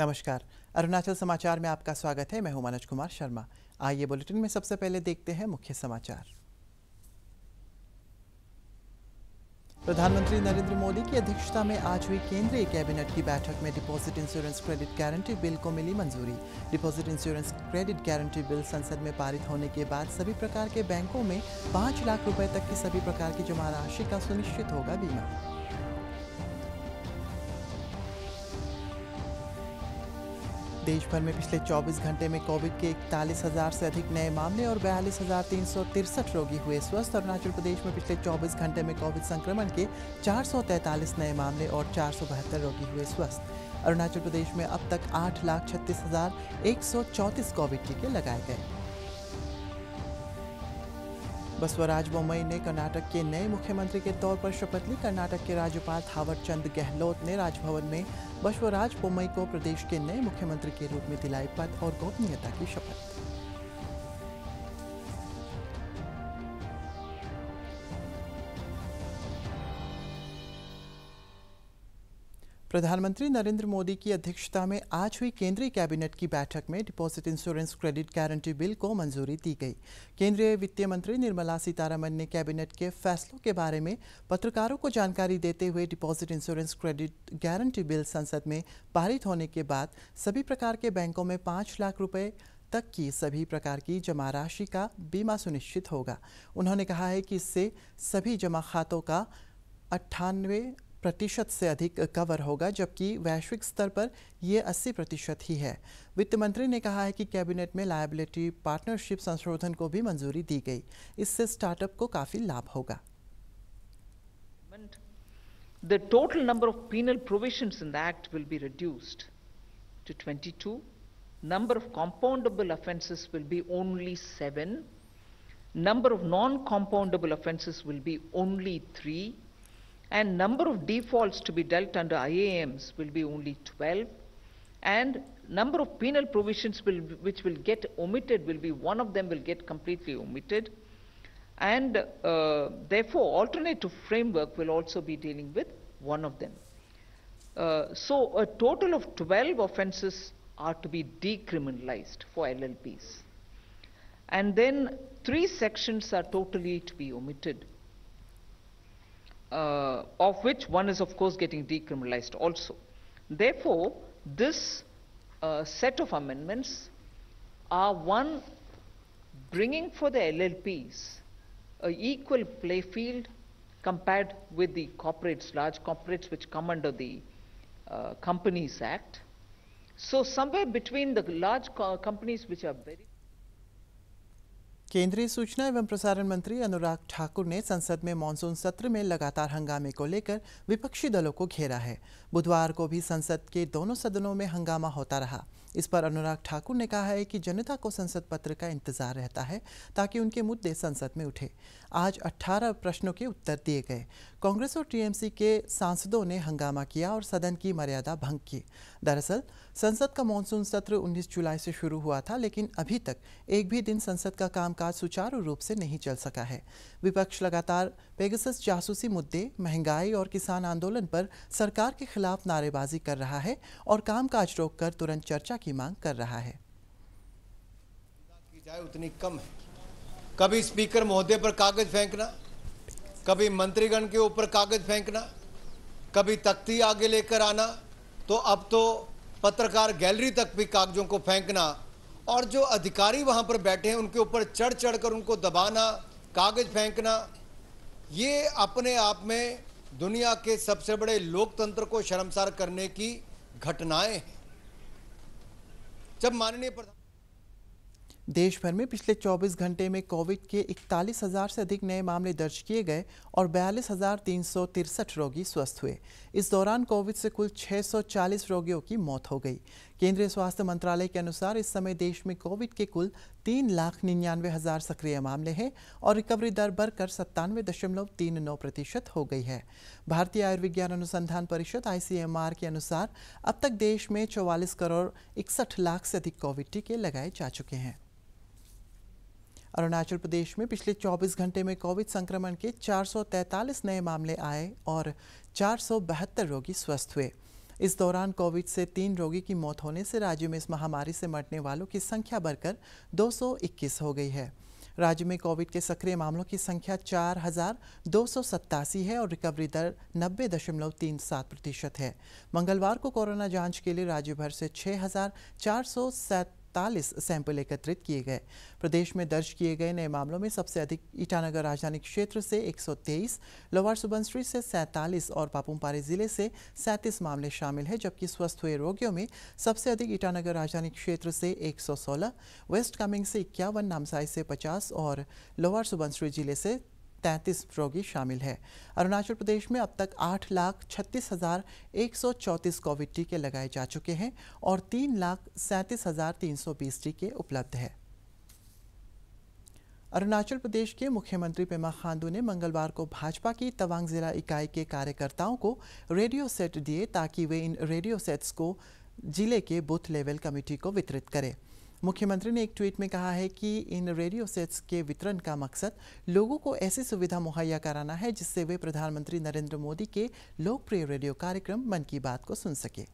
नमस्कार। अरुणाचल समाचार में आपका स्वागत है। मैं हूं मनोज कुमार शर्मा। आइए बुलेटिन में सबसे पहले देखते हैं मुख्य समाचार। प्रधानमंत्री नरेंद्र मोदी की अध्यक्षता में आज हुई केंद्रीय कैबिनेट की बैठक में deposit insurance credit guarantee bill को मिली मंजूरी। Deposit insurance credit guarantee bill संसद में पारित होने के बाद सभी प्रकार के बैंकों में 5 लाख रुपए तक की सभी प्रकार की जमा राशि का सुनिश्चित होगा बीमा। देश भर में पिछले 24 घंटे में कोविड के 41,000 से अधिक नए मामले और 42,363 रोगी हुए स्वस्थ। अरुणाचल प्रदेश में पिछले 24 घंटे में कोविड संक्रमण के 443 नए मामले और 472 रोगी हुए स्वस्थ। अरुणाचल प्रदेश में अब तक 8,36,134 कोविड टीके लगाए गए। बसवराज बोम्मई ने कर्नाटक के नए मुख्यमंत्री के तौर पर शपथ ली। कर्नाटक के राज्यपाल थावर चंद गहलोत ने राजभवन में बसवराज बोम्मई को प्रदेश के नए मुख्यमंत्री के रूप में दिलाई पद और गोपनीयता की शपथ। प्रधानमंत्री नरेंद्र मोदी की अध्यक्षता में आज हुई केंद्रीय कैबिनेट की बैठक में deposit insurance credit guarantee bill को मंजूरी दी गई। केंद्रीय वित्त मंत्री निर्मला सीतारमण ने कैबिनेट के फैसलों के बारे में पत्रकारों को जानकारी देते हुए deposit insurance credit guarantee bill संसद में पारित होने के बाद सभी प्रकार के बैंकों में 5 लाख रुपए तक की सभी प्रकार की जमा राशि का बीमा सुनिश्चित होगा। उन्होंने कहा है कि इससे सभी जमा खातों का 98% से अधिक कवर होगा, जबकि वैश्विक स्तर पर यह 80% ही है। वित्त मंत्री ने कहा है कि कैबिनेट में लायबिलिटी पार्टनरशिप संशोधन को भी मंजूरी दी गई। इससे स्टार्टअप को काफी लाभ होगा। The total number of penal provisions in the Act will be reduced to 22. Number of compoundable offences will be only 7. Number of non-compoundable offences will be only 3. And number of defaults to be dealt under IAMs will be only 12, and number of penal provisions which will get omitted will be, one of them will get completely omitted, and therefore alternative framework will also be dealing with one of them. So a total of 12 offences are to be decriminalized for LLPs, and then 3 sections are totally to be omitted. Of which one is of course getting decriminalized also. Therefore, this set of amendments are one bringing for the LLPs an equal play field compared with the corporates, large corporates which come under the Companies Act. So somewhere between the large companies which are very केंद्रीय सूचना एवं प्रसारण मंत्री अनुराग ठाकुर ने संसद में monsoon सत्र में लगातार हंगामे को लेकर विपक्षी दलों को घेरा है। बुधवार को भी संसद के दोनों सदनों में हंगामा होता रहा। इस पर अनुराग ठाकुर ने कहा है कि जनता को संसद पत्र का इंतजार रहता है ताकि उनके मुद्दे संसद में उठे। आज 18 प्रश्नों के उत्तर दिए गए। कांग्रेस और टीएमसी के सांसदों ने हंगामा किया और सदन की मर्यादा भंग की। दरअसल संसद का मानसून सत्र 19 जुलाई से शुरू हुआ था, लेकिन अभी तक एक भी दिन संसद का कामकाज सुचारू रूप से नहीं चल सका है। विपक्ष लगातार पेगासस जासूसी मुद्दे, महंगाई और किसान आंदोलन पर सरकार के खिलाफ नारेबाजी कर रहा है और कामकाज रोककर तुरंत चर्चा की मांग कर रहा है। की जाए उतनी कम है। कभी स्पीकर महोदय पर कागज फेंकना, कभी मंत्रीगण के ऊपर कागज फेंकना, कभी तख्ती आगे लेकर आना, तो अब तो पत्रकार गैलरी तक भी कागजों को फेंकना, और जो अधिकारी वहां पर बैठे हैं उनके ऊपर चढ़ चढ़कर उनको दबाना, कागज फेंकना, ये अपने आप में दुनिया के सबसे बड़े लोकतंत्र को शर्मसार करने की घटनाएं हैं। जब माननीय प्रधान देश भर में पिछले 24 घंटे में कोविड के 41,000 से अधिक नए मामले दर्ज किए गए और 42,363 रोगी स्वस्थ हुए। इस दौरान कोविड से कुल 640 रोगियों की मौत हो गई। केंद्रीय स्वास्थ्य मंत्रालय के अनुसार इस समय देश में कोविड के कुल 3,99,000 सक्रिय मामले हैं और रिकवरी दर बढ़कर 97.39% हो गई है। भारतीय आयुर्विज्ञान अनुसंधान परिषद ICMR के अनुसार अब तक देश में 44 करोड़ 61 लाख से अधिक कोविड टीके लगाए जा चुके हैं। अरुणाचल प्रदेश में पिछले 24 घंटे में कोविड संक्रमण के 443 नए मामले आए और 472 रोगी स्वस्थ हुए। इस दौरान कोविड से 3 रोगी की मौत होने से राज्य में इस महामारी से मरने वालों की संख्या बढ़कर 221 हो गई है। राज्य में कोविड के सक्रिय मामलों की संख्या 4,287 है और रिकवरी दर 90.37% है। मंगलवार को कोरोना जांच के लिए राज्य भर से 6,447 सैंपल एकत्रित किए गए। प्रदेश में दर्ज किए गए नए मामलों में सबसे अधिक ईटानगर राजधानी क्षेत्र से 123, लोअर सुबनसिरी से 47 और पापुमपारे जिले से 37 मामले शामिल हैं, जबकि स्वस्थ हुए रोगियों में सबसे अधिक ईटानगर राजधानी क्षेत्र से 116, वेस्ट कामेंग से 51, नामसाई से 50 और लोअर सुबनसिरी जिले से 33 रोगी शामिल है। अरुणाचल प्रदेश में अब तक 8,36,134 कोविड टीके लगाए जा चुके हैं और 3,37,320 टीके उपलब्ध हैं। अरुणाचल प्रदेश के मुख्यमंत्री पेमा खांडू ने मंगलवार को भाजपा की तवांग जिला इकाई के कार्यकर्ताओं को रेडियो सेट दिए ताकि वे इन रेडियो सेट्स को जिले के बूथ लेवल कमेटी को वितरित करें। मुख्यमंत्री ने एक ट्वीट में कहा है कि इन रेडियो सेट्स के वितरण का मकसद लोगों को ऐसी सुविधा मुहैया कराना है जिससे वे प्रधानमंत्री नरेंद्र मोदी के लोकप्रिय रेडियो कार्यक्रम मन की बात को सुन सके।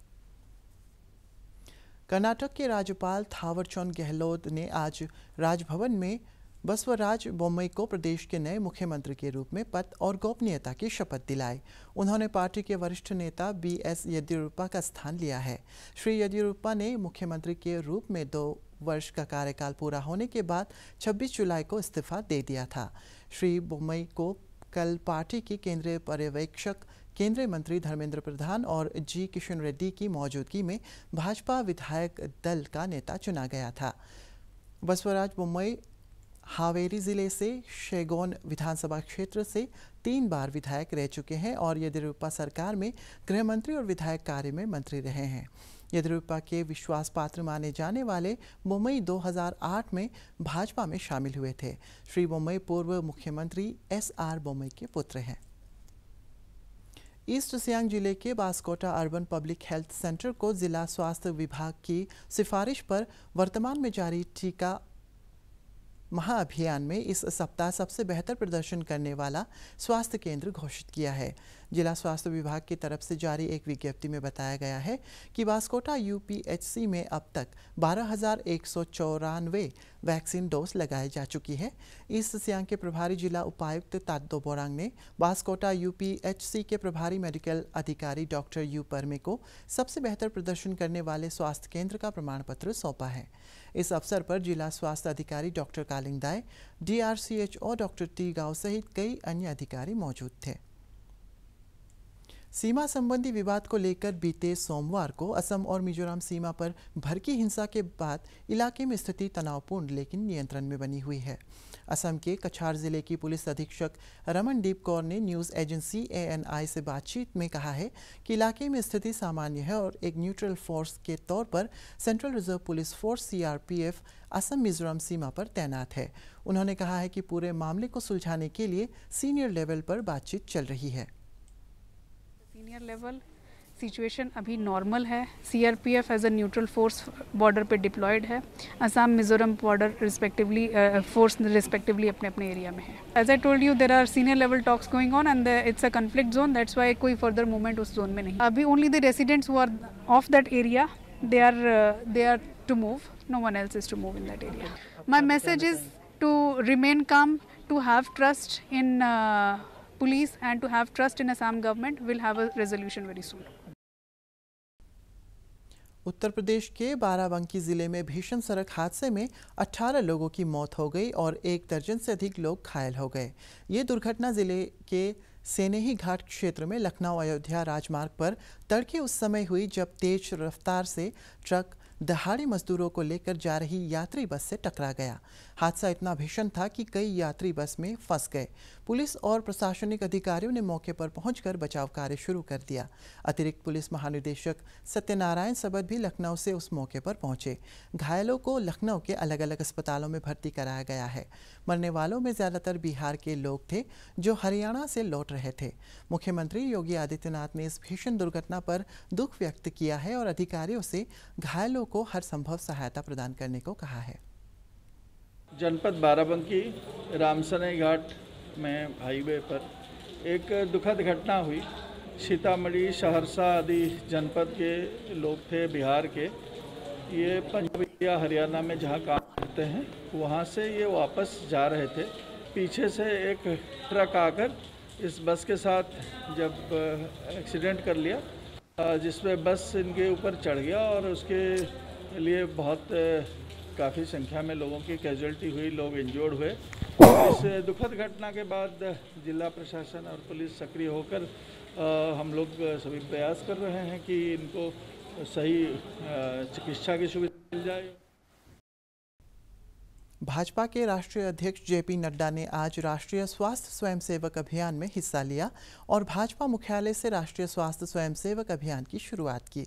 कर्नाटक के राज्यपाल थावरचंद गहलोत ने आज राजभवन में बसवराज बोम्मई को प्रदेश के नए मुख्यमंत्री के रूप में पद और गोपनीयता की शपथ दिलाई। उन्होंने पार्टी के वरिष्ठ नेता BS येदियुरप्पा का स्थान लिया है। श्री येदियुरप्पा ने मुख्यमंत्री के रूप में 2 वर्ष का कार्यकाल पूरा होने के बाद 26 जुलाई को इस्तीफा दे दिया था। श्री बोम्मई को कल पार्टी के केंद्रीय पर्यवेक्षक, केंद्रीय मंत्री धर्मेंद्र प्रधान और G किशन रेड्डी की मौजूदगी में भाजपा विधायक दल का नेता चुना गया था। बसवराज बोम्मई हावेरी जिले से शेगोन विधानसभा क्षेत्र से 3 बार विधायक रह चुके हैं और येदियुरप्पा सरकार में गृह मंत्री और विधायक कार्य में मंत्री रहे हैं। येदियुरप्पा के विश्वास पात्र माने जाने वाले बोम्मई 2008 में भाजपा में शामिल हुए थे। श्री बोम्मई पूर्व मुख्यमंत्री SR बोम्मई के पुत्र हैं। ईस्ट सियांग जिले के Baskota urban public health centre को जिला स्वास्थ्य विभाग की सिफारिश पर वर्तमान में जारी टीका महाअभियान में इस सप्ताह सबसे बेहतर प्रदर्शन करने वाला स्वास्थ्य केंद्र घोषित किया है। जिला स्वास्थ्य विभाग की तरफ से जारी एक विज्ञप्ति में बताया गया है कि बास्कोटा UPHC में अब तक 12,194 वैक्सीन डोज लगाई जा चुकी है। ईस्ट सियांग के प्रभारी जिला उपायुक्त ताद्दो बोरांग ने बास्कोटा UPHC के प्रभारी मेडिकल अधिकारी डॉक्टर यू परमे को सबसे बेहतर प्रदर्शन करने वाले स्वास्थ्य केंद्र का प्रमाण पत्र सौंपा है। इस अवसर पर जिला स्वास्थ्य अधिकारी डॉक्टर कालिंग दाय, DRCHO डॉक्टर टी गांव सहित कई अन्य अधिकारी मौजूद थे। सीमा संबंधी विवाद को लेकर बीते सोमवार को असम और मिजोरम सीमा पर भड़की हिंसा के बाद इलाके में स्थिति तनावपूर्ण लेकिन नियंत्रण में बनी हुई है। असम के कछार जिले की पुलिस अधीक्षक रमनदीप कौर ने न्यूज़ एजेंसी ANI से बातचीत में कहा है कि इलाके में स्थिति सामान्य है और एक न्यूट्रल फोर्स के तौर पर central reserve police force CRPF Assam Mizoram सीमा पर तैनात है। उन्होंने कहा है कि पूरे मामले को सुलझाने के लिए सीनियर लेवल पर बातचीत चल रही है। सीनियर लेवल सिचुएशन अभी नॉर्मल है। CRPF as a neutral force border पे डिप्लॉयड है। Assam Mizoram border respectively force respectively अपने अपने एरिया में है। As I told you there are senior level talks going on and it's a conflict zone, that's why कोई further movement उस zone में नहीं। अभी only the residents who are of that area they are to move, no one else is to move in that area. My message is to remain calm, to have trust in police and to have trust in Assam government. Will have a resolution very soon. Uttar Pradesh के बाराबंकी जिले में भीषण सड़क हादसे में 18 लोगों की मौत हो गई और 1 दर्जन से अधिक लोग घायल हो गए। ये दुर्घटना जिले के सेनेही घाट क्षेत्र में लखनऊ अयोध्या राजमार्ग पर तड़के उस समय हुई जब तेज रफ्तार से ट्रक दहाड़ी मजदूरों को लेकर जा रही यात्री बस से टकरा गया। हादसा इतना भीषण था कि कई यात्री बस में फंस गए। पुलिस और प्रशासनिक अधिकारियों ने मौके पर पहुंचकर बचाव कार्य शुरू कर दिया। अतिरिक्त पुलिस महानिदेशक सत्यनारायण सबद भी लखनऊ से उस मौके पर पहुंचे। घायलों को लखनऊ के अलग अलग अस्पतालों में भर्ती कराया गया है। मरने वालों में ज्यादातर बिहार के लोग थे जो हरियाणा से लौट रहे थे। मुख्यमंत्री योगी आदित्यनाथ ने इस भीषण दुर्घटना पर दुख व्यक्त किया है और अधिकारियों से घायलों को हर संभव सहायता प्रदान करने को कहा है। जनपद बाराबंकी रामसनई घाट में हाईवे पर एक दुखद घटना हुई सीतामढ़ी, सहरसा आदि जनपद के लोग थे, बिहार के। ये पंजाब या हरियाणा में जहाँ काम करते हैं वहाँ से ये वापस जा रहे थे। पीछे से एक ट्रक आकर इस बस के साथ जब एक्सीडेंट कर लिया, जिसमें बस इनके ऊपर चढ़ गया और उसके लिए बहुत काफ़ी संख्या में लोगों की कैजुअल्टी हुई, लोग इंजर्ड हुए। इस दुखद घटना के बाद जिला प्रशासन और पुलिस सक्रिय होकर हम लोग सभी प्रयास कर रहे हैं कि इनको सही चिकित्सा की सुविधा मिल जाए। भाजपा के राष्ट्रीय अध्यक्ष जेपी नड्डा ने आज राष्ट्रीय स्वास्थ्य स्वयंसेवक अभियान में हिस्सा लिया और भाजपा मुख्यालय से राष्ट्रीय स्वास्थ्य स्वयंसेवक अभियान की शुरुआत की।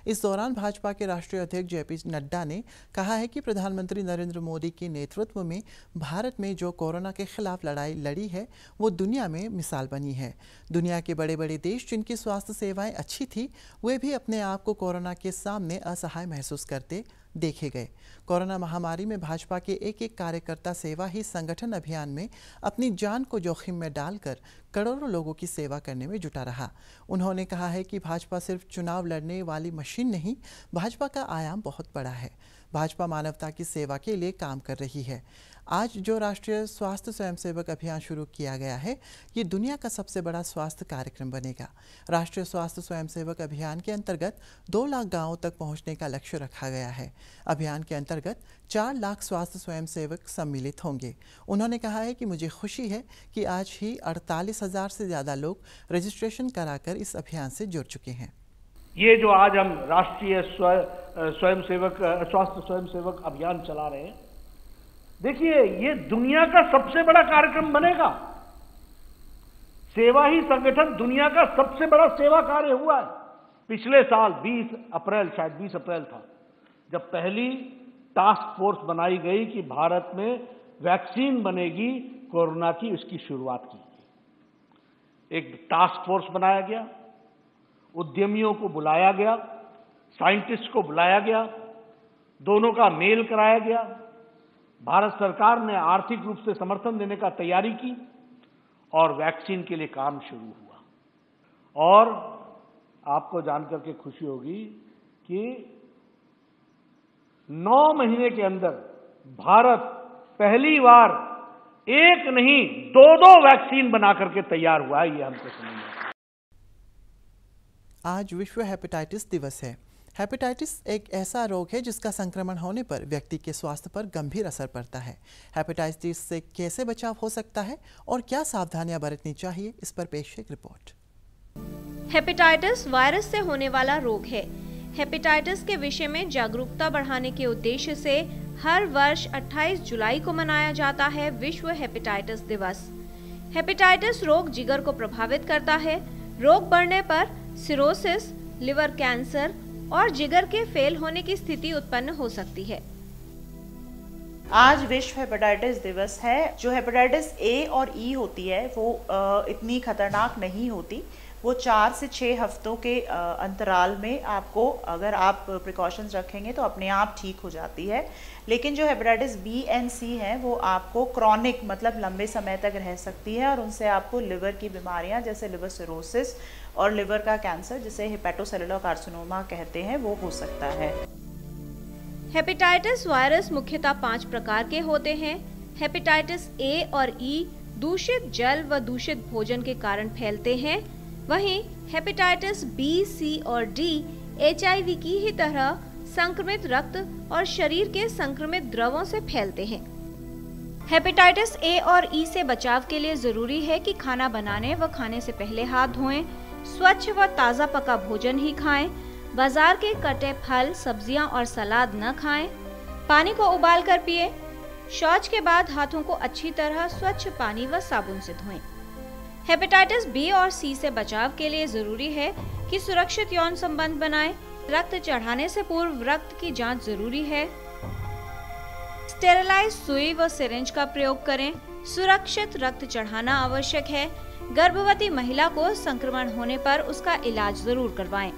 इस दौरान भाजपा के राष्ट्रीय अध्यक्ष जेपी नड्डा ने कहा है कि प्रधानमंत्री नरेंद्र मोदी के नेतृत्व में भारत में जो कोरोना के खिलाफ लड़ाई लड़ी है वो दुनिया में मिसाल बनी है। दुनिया के बड़े बड़े देश जिनकी स्वास्थ्य सेवाएं अच्छी थी वे भी अपने आप को कोरोना के सामने असहाय महसूस करते देखे गए। कोरोना महामारी में भाजपा के एक एक कार्यकर्ता सेवा ही संगठन अभियान में अपनी जान को जोखिम में डालकर करोड़ों लोगों की सेवा करने में जुटा रहा। उन्होंने कहा है कि भाजपा सिर्फ चुनाव लड़ने वाली मशीन नहीं, भाजपा का आयाम बहुत बड़ा है। भाजपा मानवता की सेवा के लिए काम कर रही है। आज जो राष्ट्रीय स्वास्थ्य स्वयंसेवक अभियान शुरू किया गया है ये दुनिया का सबसे बड़ा स्वास्थ्य कार्यक्रम बनेगा। राष्ट्रीय स्वास्थ्य स्वयंसेवक अभियान के अंतर्गत 2 लाख गांवों तक पहुंचने का लक्ष्य रखा गया है। अभियान के अंतर्गत 4 लाख स्वास्थ्य स्वयंसेवक सम्मिलित होंगे। उन्होंने कहा है कि मुझे खुशी है कि आज ही 48,000 से ज़्यादा लोग रजिस्ट्रेशन कराकर इस अभियान से जुड़ चुके हैं। ये जो आज हम राष्ट्रीय स्वास्थ्य स्वयंसेवक अभियान चला रहे हैं, देखिए ये दुनिया का सबसे बड़ा कार्यक्रम बनेगा। सेवा ही संगठन दुनिया का सबसे बड़ा सेवा कार्य हुआ है। पिछले साल 20 अप्रैल था जब पहली टास्क फोर्स बनाई गई कि भारत में वैक्सीन बनेगी कोरोना की, उसकी शुरुआत की गई। एक टास्क फोर्स बनाया गया, उद्यमियों को बुलाया गया, साइंटिस्ट को बुलाया गया, दोनों का मेल कराया गया। भारत सरकार ने आर्थिक रूप से समर्थन देने का तैयारी की और वैक्सीन के लिए काम शुरू हुआ। और आपको जानकर के खुशी होगी कि 9 महीने के अंदर भारत पहली बार एक नहीं 2 वैक्सीन बना करके तैयार हुआ है। ये हमको समझ में आता है। आज विश्व हेपेटाइटिस दिवस है। हेपेटाइटिस एक ऐसा रोग है जिसका संक्रमण होने पर व्यक्ति के स्वास्थ्य पर गंभीर असर पड़ता है। हेपेटाइटिस से कैसे बचाव हो सकता है और क्या सावधानियां बरतनी चाहिए, इस पर पेश है रिपोर्ट। हेपेटाइटिस वायरस से होने वाला रोग है। हेपेटाइटिस के विषय में जागरूकता बढ़ाने के उद्देश्य से हर वर्ष 28 जुलाई को मनाया जाता है विश्व हेपेटाइटिस दिवस। हेपेटाइटिस रोग जिगर को प्रभावित करता है। रोग बढ़ने पर सिरोसिस, लिवर कैंसर और जिगर के फेल होने की स्थिति उत्पन्न हो सकती है। आज विश्व हेपेटाइटिस दिवस है। जो हेपेटाइटिस ए और ई होती है वो इतनी खतरनाक नहीं होती। वो 4 से 6 हफ्तों के अंतराल में आपको, अगर आप प्रिकॉशंस रखेंगे तो अपने आप ठीक हो जाती है। लेकिन जो हेपेटाइटिस बी एंड सी है वो आपको क्रॉनिक मतलब लंबे समय तक रह सकती है और उनसे आपको लिवर की बीमारियां जैसे लिवर सिरोसिस और लिवर का कैंसर जिसे हेपेटोसेलुलर कार्सिनोमा कहते हैं वो हो सकता है। हेपेटाइटिस वायरस मुख्यतः 5 प्रकार के होते हैं। हेपेटाइटिस ए और ई दूषित जल व दूषित भोजन के कारण फैलते हैं। वहीं हेपेटाइटिस बी, सी और डी HIV की ही तरह संक्रमित रक्त और शरीर के संक्रमित द्रवों से फैलते हैं। हेपेटाइटिस ए और ई से बचाव के लिए जरूरी है कि खाना बनाने व खाने से पहले हाथ धोएं, स्वच्छ व ताज़ा पका भोजन ही खाएं, बाजार के कटे फल, सब्जियां और सलाद न खाएं, पानी को उबाल कर पिए, शौच के बाद हाथों को अच्छी तरह स्वच्छ पानी व साबुन से धोएं। हेपेटाइटिस बी और सी से बचाव के लिए जरूरी है कि सुरक्षित यौन संबंध बनाएं, रक्त चढ़ाने से पूर्व रक्त की जांच जरूरी है, स्टेरिलाइज सुई व सिरिंज का प्रयोग करें, सुरक्षित रक्त चढ़ाना आवश्यक है, गर्भवती महिला को संक्रमण होने पर उसका इलाज जरूर करवाएं।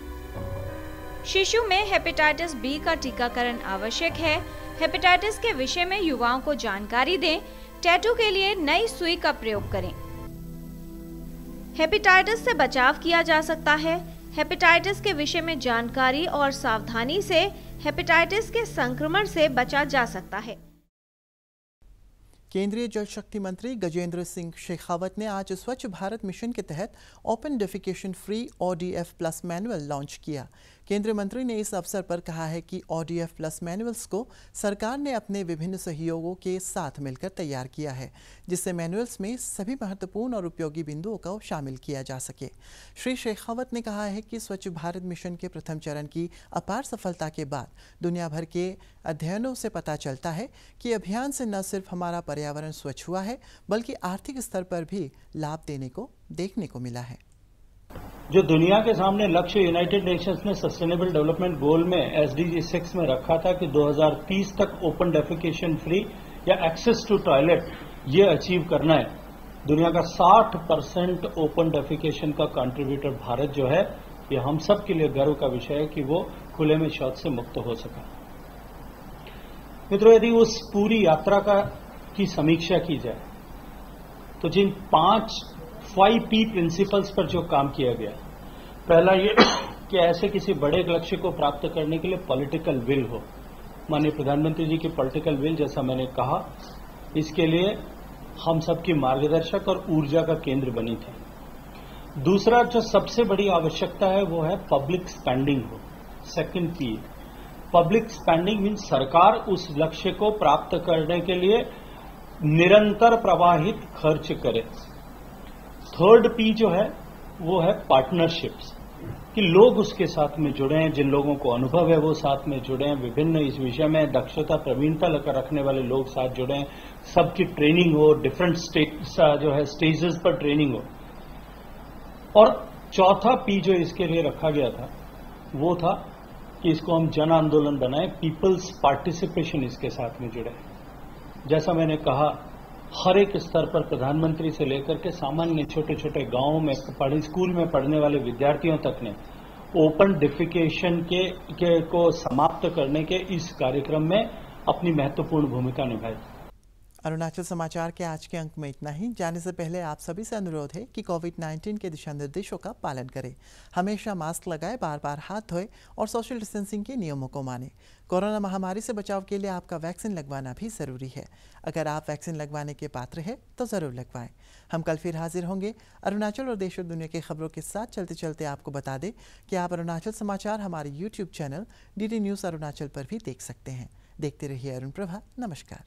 शिशु में हेपेटाइटिस बी का टीकाकरण आवश्यक है। हेपेटाइटिस के विषय में युवाओं को जानकारी दें। टैटू के लिए नई सुई का प्रयोग करें। हेपेटाइटिस से बचाव किया जा सकता है। हेपेटाइटिस के विषय में जानकारी और सावधानी से हेपेटाइटिस के संक्रमण से बचा जा सकता है। केंद्रीय जल शक्ति मंत्री गजेंद्र सिंह शेखावत ने आज स्वच्छ भारत मिशन के तहत open defecation free ODF plus manual launch किया। केंद्रीय मंत्री ने इस अवसर पर कहा है कि ODF प्लस मैनुअल्स को सरकार ने अपने विभिन्न सहयोगों के साथ मिलकर तैयार किया है, जिससे मैनुअल्स में सभी महत्वपूर्ण और उपयोगी बिंदुओं को शामिल किया जा सके। श्री शेखावत ने कहा है कि स्वच्छ भारत मिशन के प्रथम चरण की अपार सफलता के बाद दुनिया भर के अध्ययनों से पता चलता है कि अभियान से न सिर्फ हमारा पर्यावरण स्वच्छ हुआ है, बल्कि आर्थिक स्तर पर भी लाभ देखने को मिला है। जो दुनिया के सामने लक्ष्य यूनाइटेड नेशंस ने सस्टेनेबल डेवलपमेंट गोल में SDG 6 में रखा था कि 2030 तक ओपन डेफिकेशन फ्री या एक्सेस टू टॉयलेट ये अचीव करना है। दुनिया का 60% ओपन डेफिकेशन का कंट्रीब्यूटर भारत जो है, ये हम सब के लिए गर्व का विषय है कि वो खुले में शौच से मुक्त हो सका। मित्रों, यदि उस पूरी यात्रा की समीक्षा की जाए तो जिन 5P प्रिंसिपल्स पर जो काम किया गया, पहला ये कि ऐसे किसी बड़े लक्ष्य को प्राप्त करने के लिए पॉलिटिकल विल हो। माननीय प्रधानमंत्री जी की पॉलिटिकल विल, जैसा मैंने कहा, इसके लिए हम सबकी मार्गदर्शक और ऊर्जा का केंद्र बनी थी। दूसरा जो सबसे बड़ी आवश्यकता है वो है पब्लिक स्पेंडिंग हो। Second P, public spending means सरकार उस लक्ष्य को प्राप्त करने के लिए निरंतर प्रवाहित खर्च करे। थर्ड P जो है वो है पार्टनरशिप्स, कि लोग उसके साथ में जुड़े हैं, जिन लोगों को अनुभव है वो साथ में जुड़े हैं, विभिन्न इस विषय में दक्षता प्रवीणता रखने वाले लोग साथ जुड़े हैं, सबकी ट्रेनिंग हो, डिफरेंट स्टेजेस पर ट्रेनिंग हो। और चौथा P जो इसके लिए रखा गया था वो था कि इसको हम जन आंदोलन बनाएं, पीपल्स पार्टिसिपेशन इसके साथ में जुड़े। जैसा मैंने कहा, हर एक स्तर पर प्रधानमंत्री से लेकर के सामान्य छोटे छोटे गांवों में स्कूल में पढ़ने वाले विद्यार्थियों तक ने ओपन डेफिकेशन को समाप्त करने के इस कार्यक्रम में अपनी महत्वपूर्ण भूमिका निभाई। अरुणाचल समाचार के आज के अंक में इतना ही। जाने से पहले आप सभी से अनुरोध है कि कोविड-19 के दिशा निर्देशों का पालन करें, हमेशा मास्क लगाएं, बार बार हाथ धोएं और सोशल डिस्टेंसिंग के नियमों को मानें। कोरोना महामारी से बचाव के लिए आपका वैक्सीन लगवाना भी ज़रूरी है। अगर आप वैक्सीन लगवाने के पात्र हैं तो ज़रूर लगवाएं। हम कल फिर हाजिर होंगे अरुणाचल और देश और दुनिया की खबरों के साथ। चलते चलते आपको बता दें कि आप अरुणाचल समाचार हमारे YouTube channel DD news Arunachal पर भी देख सकते हैं। देखते रहिए अरुण प्रभा। नमस्कार।